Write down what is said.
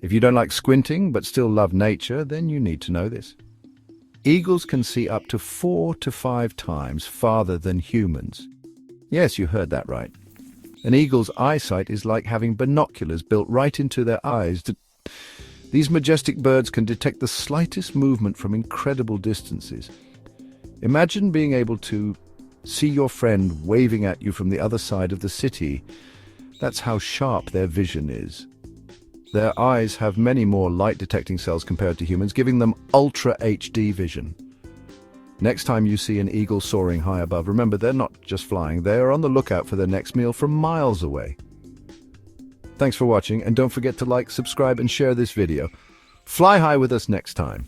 If you don't like squinting but still love nature, then you need to know this. Eagles can see up to 4 to 5 times farther than humans. Yes, you heard that right. An eagle's eyesight is like having binoculars built right into their eyes. These majestic birds can detect the slightest movement from incredible distances. Imagine being able to see your friend waving at you from the other side of the city. That's how sharp their vision is. Their eyes have many more light-detecting cells compared to humans, giving them Ultra HD vision. Next time you see an eagle soaring high above, remember they're not just flying, they are on the lookout for their next meal from miles away. Thanks for watching, and don't forget to like, subscribe, and share this video. Fly high with us next time.